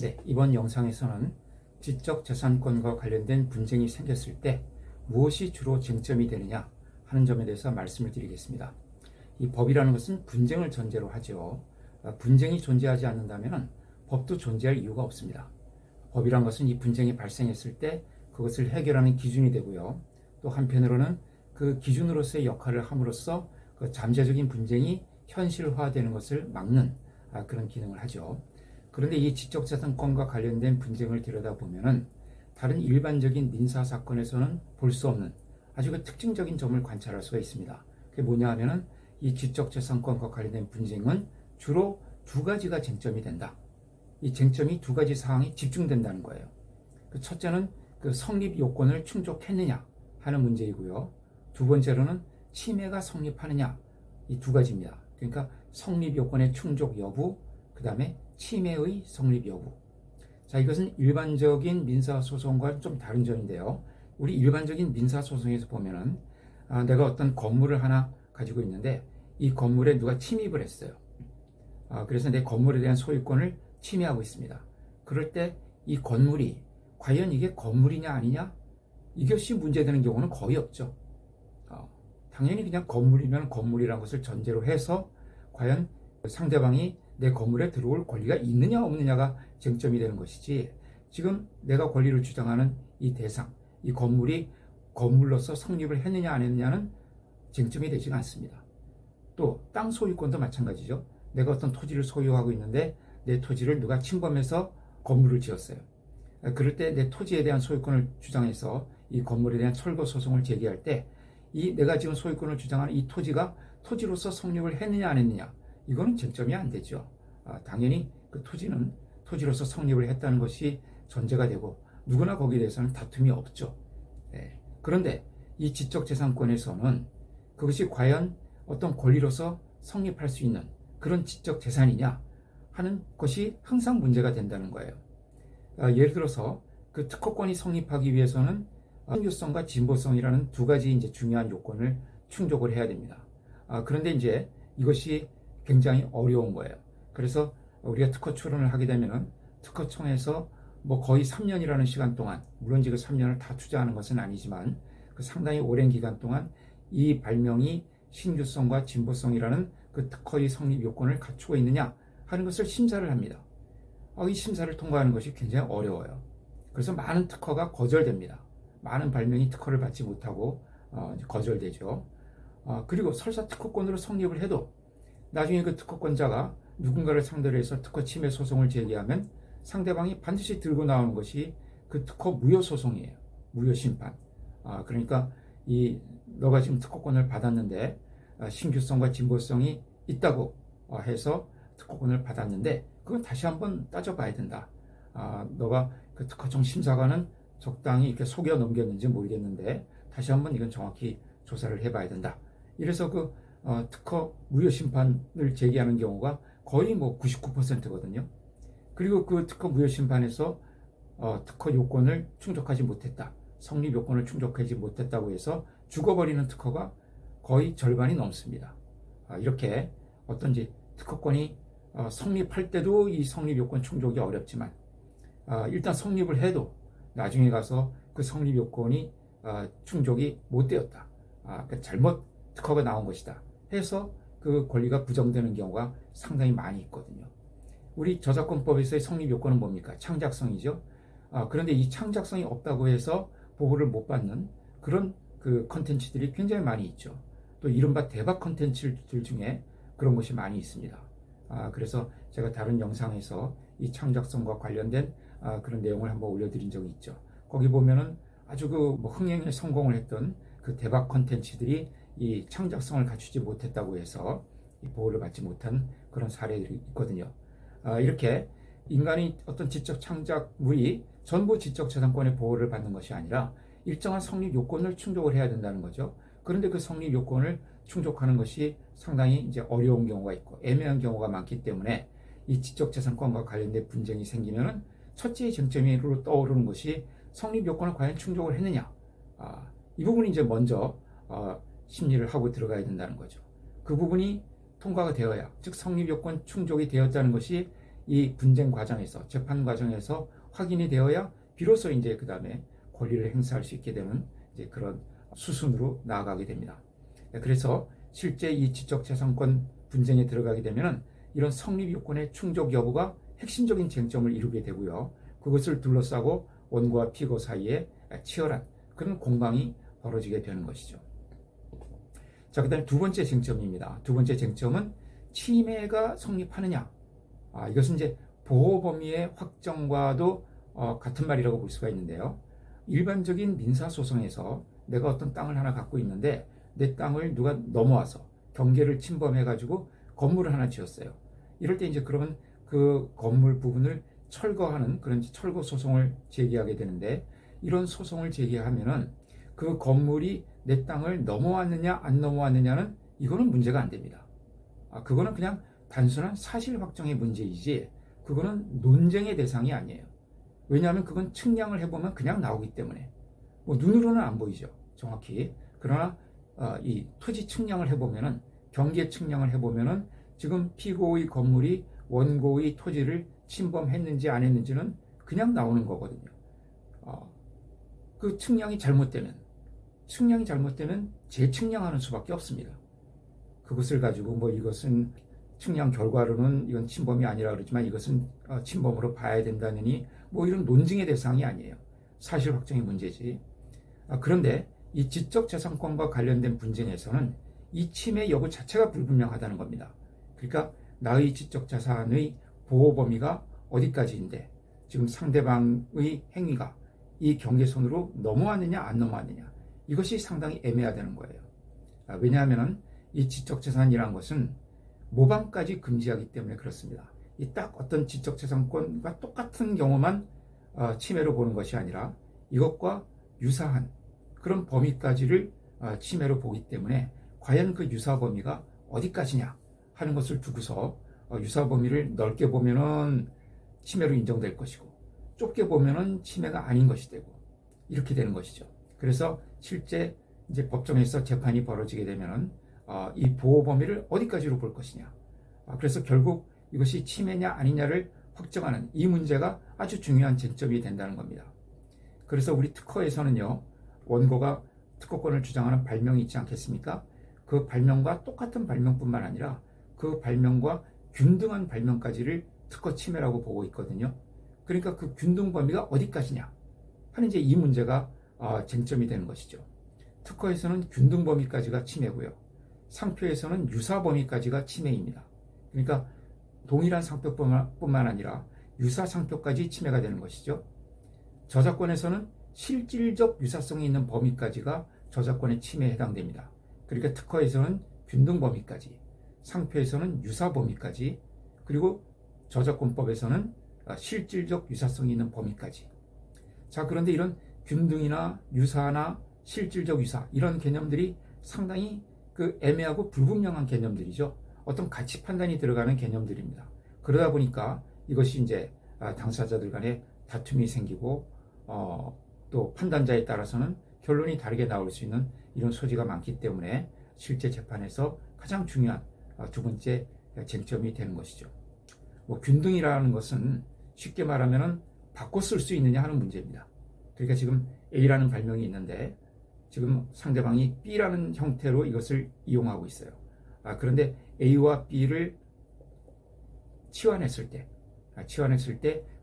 네, 이번 영상에서는 지적재산권과 관련된 분쟁이 생겼을 때 무엇이 주로 쟁점이 되느냐 하는 점에 대해서 말씀을 드리겠습니다. 이 법이라는 것은 분쟁을 전제로 하죠. 분쟁이 존재하지 않는다면 법도 존재할 이유가 없습니다. 법이란 것은 이 분쟁이 발생했을 때 그것을 해결하는 기준이 되고요. 또 한편으로는 그 기준으로서의 역할을 함으로써 그 잠재적인 분쟁이 현실화되는 것을 막는 그런 기능을 하죠. 그런데 이 지적재산권과 관련된 분쟁을 들여다보면은 다른 일반적인 민사사건에서는 볼 수 없는 아주 그 특징적인 점을 관찰할 수가 있습니다. 그게 뭐냐 하면은 이 지적재산권과 관련된 분쟁은 주로 두 가지가 쟁점이 된다. 이 쟁점이 두 가지 사항이 집중된다는 거예요. 그 첫째는 그 성립 요건을 충족했느냐 하는 문제이고요. 두 번째로는 침해가 성립하느냐, 이 두 가지입니다. 그러니까 성립 요건의 충족 여부, 그 다음에 침해의 성립 여부. 자, 이것은 일반적인 민사소송과 좀 다른 점인데요. 우리 일반적인 민사소송에서 보면은 내가 어떤 건물을 하나 가지고 있는데 이 건물에 누가 침입을 했어요. 그래서 내 건물에 대한 소유권을 침해하고 있습니다. 그럴 때 이 건물이 과연 이게 건물이냐 아니냐? 이것이 문제되는 경우는 거의 없죠. 당연히 그냥 건물이면 건물이라는 것을 전제로 해서 과연 상대방이 내 건물에 들어올 권리가 있느냐 없느냐가 쟁점이 되는 것이지, 지금 내가 권리를 주장하는 이 대상, 이 건물이 건물로서 성립을 했느냐 안 했느냐는 쟁점이 되지 않습니다. 또 땅 소유권도 마찬가지죠. 내가 어떤 토지를 소유하고 있는데 내 토지를 누가 침범해서 건물을 지었어요. 그럴 때 내 토지에 대한 소유권을 주장해서 이 건물에 대한 철거 소송을 제기할 때 이 내가 지금 소유권을 주장하는 이 토지가 토지로서 성립을 했느냐 안 했느냐, 이거는 쟁점이 안 되죠. 당연히 그 토지는 토지로서 성립을 했다는 것이 전제가 되고 누구나 거기에 대해서는 다툼이 없죠. 네. 그런데 이 지적재산권에서는 그것이 과연 어떤 권리로서 성립할 수 있는 그런 지적재산이냐 하는 것이 항상 문제가 된다는 거예요. 예를 들어서 그 특허권이 성립하기 위해서는 신규성과 진보성이라는 두 가지 이제 중요한 요건을 충족을 해야 됩니다. 그런데 이제 이것이 굉장히 어려운 거예요. 그래서 우리가 특허 출원을 하게 되면은 특허청에서 뭐 거의 3년이라는 시간 동안, 물론 지금 3년을 다 투자하는 것은 아니지만 그 상당히 오랜 기간 동안 이 발명이 신규성과 진보성이라는 그 특허의 성립 요건을 갖추고 있느냐 하는 것을 심사를 합니다. 이 심사를 통과하는 것이 굉장히 어려워요. 그래서 많은 특허가 거절됩니다. 많은 발명이 특허를 받지 못하고 거절되죠. 그리고 설사 특허권으로 성립을 해도 나중에 그 특허권자가 누군가를 상대로 해서 특허 침해 소송을 제기하면 상대방이 반드시 들고 나오는 것이 그 특허 무효 소송이에요. 무효 심판. 그러니까 너가 지금 특허권을 받았는데 신규성과 진보성이 있다고 해서 특허권을 받았는데 그건 다시 한번 따져봐야 된다. 너가 그 특허청 심사관은 적당히 이렇게 속여 넘겼는지 모르겠는데 다시 한번 이건 정확히 조사를 해봐야 된다. 이래서 그 특허 무효 심판을 제기하는 경우가 거의 뭐 99%거든요. 그리고 그 특허 무효 심판에서 특허 요건을 충족하지 못했다, 성립 요건을 충족하지 못했다고 해서 죽어버리는 특허가 거의 절반이 넘습니다. 이렇게 어떤지 특허권이 성립할 때도 이 성립 요건 충족이 어렵지만 일단 성립을 해도 나중에 가서 그 성립 요건이 충족이 못 되었다, 그러니까 잘못 특허가 나온 것이다 해서 그 권리가 부정되는 경우가 상당히 많이 있거든요. 우리 저작권법에서의 성립 요건은 뭡니까? 창작성이죠. 그런데 이 창작성이 없다고 해서 보호를 못 받는 그런 그 컨텐츠들이 굉장히 많이 있죠. 또 이른바 대박 컨텐츠들 중에 그런 것이 많이 있습니다. 그래서 제가 다른 영상에서 이 창작성과 관련된 그런 내용을 한번 올려드린 적이 있죠. 거기 보면은 아주 뭐 흥행에 성공을 했던 그 대박 컨텐츠들이 이 창작성을 갖추지 못했다고 해서 보호를 받지 못한 그런 사례들이 있거든요. 이렇게 인간이 어떤 지적 창작물이 전부 지적재산권의 보호를 받는 것이 아니라 일정한 성립 요건을 충족을 해야 된다는 거죠. 그런데 그 성립 요건을 충족하는 것이 상당히 이제 어려운 경우가 있고 애매한 경우가 많기 때문에 이 지적재산권과 관련된 분쟁이 생기면은 첫째 쟁점으로 떠오르는 것이 성립 요건을 과연 충족을 했느냐. 이 부분이 이제 먼저 심리를 하고 들어가야 된다는 거죠. 그 부분이 통과가 되어야, 즉 성립 요건 충족이 되었다는 것이 이 분쟁 과정에서, 재판 과정에서 확인이 되어야 비로소 이제 그 다음에 권리를 행사할 수 있게 되는 이제 그런 수순으로 나아가게 됩니다. 그래서 실제 이 지적재산권 분쟁에 들어가게 되면은 이런 성립 요건의 충족 여부가 핵심적인 쟁점을 이루게 되고요. 그것을 둘러싸고 원고와 피고 사이에 치열한 그런 공방이 벌어지게 되는 것이죠. 자, 그 다음에 두 번째 쟁점입니다. 두 번째 쟁점은 침해가 성립하느냐. 이것은 이제 보호 범위의 확정과도 같은 말이라고 볼 수가 있는데요. 일반적인 민사소송에서 내가 어떤 땅을 하나 갖고 있는데 내 땅을 누가 넘어와서 경계를 침범해가지고 건물을 하나 지었어요. 이럴 때 이제 그러면 그 건물 부분을 철거하는 그런 철거 소송을 제기하게 되는데, 이런 소송을 제기하면은 그 건물이 내 땅을 넘어왔느냐 안 넘어왔느냐는 이거는 문제가 안 됩니다. 그거는 그냥 단순한 사실 확정의 문제이지 그거는 논쟁의 대상이 아니에요. 왜냐하면 그건 측량을 해보면 그냥 나오기 때문에 뭐 눈으로는 안 보이죠, 정확히. 그러나 이 토지 측량을 해보면은, 경계 측량을 해보면은 지금 피고의 건물이 원고의 토지를 침범했는지 안 했는지는 그냥 나오는 거거든요. 그 측량이 잘못되면 재측량하는 수밖에 없습니다. 그것을 가지고 뭐 이것은 측량 결과로는 이건 침범이 아니라 그러지만 이것은 침범으로 봐야 된다느니 뭐 이런 논증의 대상이 아니에요. 사실 확정의 문제지. 그런데 이 지적재산권과 관련된 분쟁에서는 이 침해 여부 자체가 불분명하다는 겁니다. 그러니까 나의 지적자산의 보호 범위가 어디까지인데 지금 상대방의 행위가 이 경계선으로 넘어왔느냐 안 넘어왔느냐, 이것이 상당히 애매하다는 거예요. 왜냐하면 이 지적재산이라는 것은 모방까지 금지하기 때문에 그렇습니다. 이 딱 어떤 지적재산권과 똑같은 경우만 침해로 보는 것이 아니라 이것과 유사한 그런 범위까지를 침해로 보기 때문에 과연 그 유사 범위가 어디까지냐 하는 것을 두고서 유사 범위를 넓게 보면은 침해로 인정될 것이고 좁게 보면은 침해가 아닌 것이 되고 이렇게 되는 것이죠. 그래서 실제 이제 법정에서 재판이 벌어지게 되면은 이 보호 범위를 어디까지로 볼 것이냐. 그래서 결국 이것이 침해냐 아니냐를 확정하는 이 문제가 아주 중요한 쟁점이 된다는 겁니다. 그래서 우리 특허에서는요, 원고가 특허권을 주장하는 발명이 있지 않겠습니까? 그 발명과 똑같은 발명뿐만 아니라 그 발명과 균등한 발명까지를 특허 침해라고 보고 있거든요. 그러니까 그 균등 범위가 어디까지냐 하는 이제 이 문제가 쟁점이 되는 것이죠. 특허에서는 균등 범위까지가 침해고요. 상표에서는 유사 범위까지가 침해입니다. 그러니까 동일한 상표뿐만 아니라 유사 상표까지 침해가 되는 것이죠. 저작권에서는 실질적 유사성이 있는 범위까지가 저작권의 침해에 해당됩니다. 그러니까 특허에서는 균등 범위까지, 상표에서는 유사 범위까지, 그리고 저작권법에서는 실질적 유사성이 있는 범위까지. 자, 그런데 이런 균등이나 유사나 실질적 유사 이런 개념들이 상당히 그 애매하고 불분명한 개념들이죠. 어떤 가치 판단이 들어가는 개념들입니다. 그러다 보니까 이것이 이제 당사자들 간에 다툼이 생기고 또 판단자에 따라서는 결론이 다르게 나올 수 있는 이런 소지가 많기 때문에 실제 재판에서 가장 중요한 두 번째 쟁점이 되는 것이죠. 뭐 균등이라는 것은 쉽게 말하면은 바꿔 쓸 수 있느냐 하는 문제입니다. 그러니까 지금 A라는 발명이 있는데 지금 상대방이 B라는 형태로 이것을 이용하고 있어요. 그런데 A와 B를 치환했을 때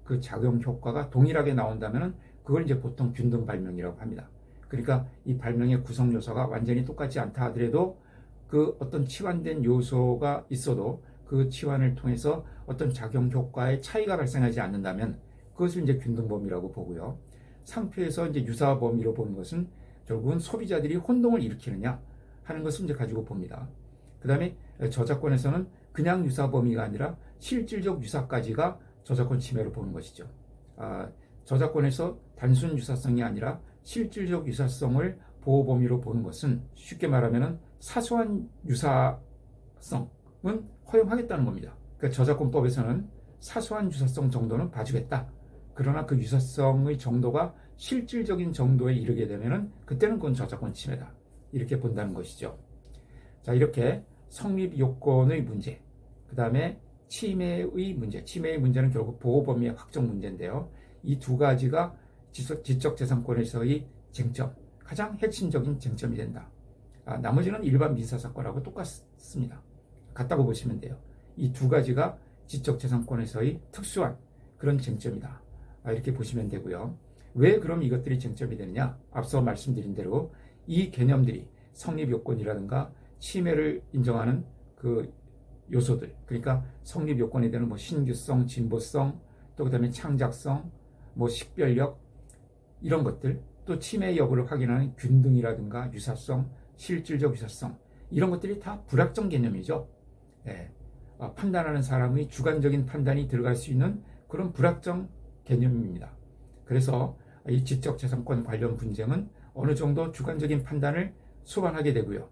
그 작용 효과가 동일하게 나온다면은 그걸 이제 보통 균등 발명이라고 합니다. 그러니까 이 발명의 구성 요소가 완전히 똑같지 않다 하더라도 그 어떤 치환된 요소가 있어도 그 치환을 통해서 어떤 작용 효과의 차이가 발생하지 않는다면 그것을 이제 균등 범위라고 보고요. 상표에서 이제 유사 범위로 보는 것은 결국은 소비자들이 혼동을 일으키느냐 하는 것을 이제 가지고 봅니다. 그 다음에 저작권에서는 그냥 유사 범위가 아니라 실질적 유사까지가 저작권 침해로 보는 것이죠. 저작권에서 단순 유사성이 아니라 실질적 유사성을 보호 범위로 보는 것은 쉽게 말하면 사소한 유사성은 허용하겠다는 겁니다. 그러니까 저작권법에서는 사소한 유사성 정도는 봐주겠다. 그러나 그 유사성의 정도가 실질적인 정도에 이르게 되면은 그때는 그건 저작권 침해다. 이렇게 본다는 것이죠. 자, 이렇게 성립 요건의 문제, 그 다음에 침해의 문제, 침해의 문제는 결국 보호 범위의 확정 문제인데요. 이 두 가지가 지적재산권에서의 쟁점, 가장 핵심적인 쟁점이 된다. 나머지는 일반 민사사건하고 똑같습니다. 같다고 보시면 돼요. 이 두 가지가 지적재산권에서의 특수한 그런 쟁점이다. 이렇게 보시면 되고요. 왜 그럼 이것들이 쟁점이 되느냐? 앞서 말씀드린 대로 이 개념들이 성립요건이라든가 침해를 인정하는 그 요소들, 그러니까 성립요건이 되는 뭐 신규성, 진보성, 또 그다음에 창작성, 뭐 식별력 이런 것들, 또 침해 여부를 확인하는 균등이라든가 유사성, 실질적 유사성 이런 것들이 다 불확정 개념이죠. 예. 판단하는 사람의 주관적인 판단이 들어갈 수 있는 그런 불확정 개념입니다. 그래서 이 지적재산권 관련 분쟁은 어느 정도 주관적인 판단을 수반하게 되고요.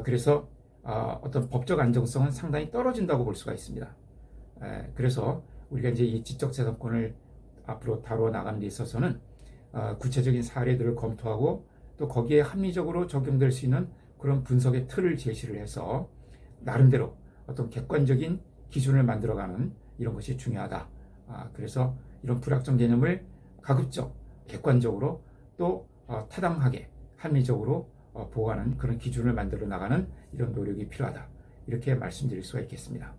그래서 어떤 법적 안정성은 상당히 떨어진다고 볼 수가 있습니다. 그래서 우리가 이제 이 지적재산권을 앞으로 다뤄 나가는 데 있어서는 구체적인 사례들을 검토하고 또 거기에 합리적으로 적용될 수 있는 그런 분석의 틀을 제시를 해서 나름대로 어떤 객관적인 기준을 만들어가는 이런 것이 중요하다. 그래서 이런 불확정 개념을 가급적 객관적으로 또 타당하게 합리적으로 보호하는 그런 기준을 만들어 나가는 이런 노력이 필요하다. 이렇게 말씀드릴 수가 있겠습니다.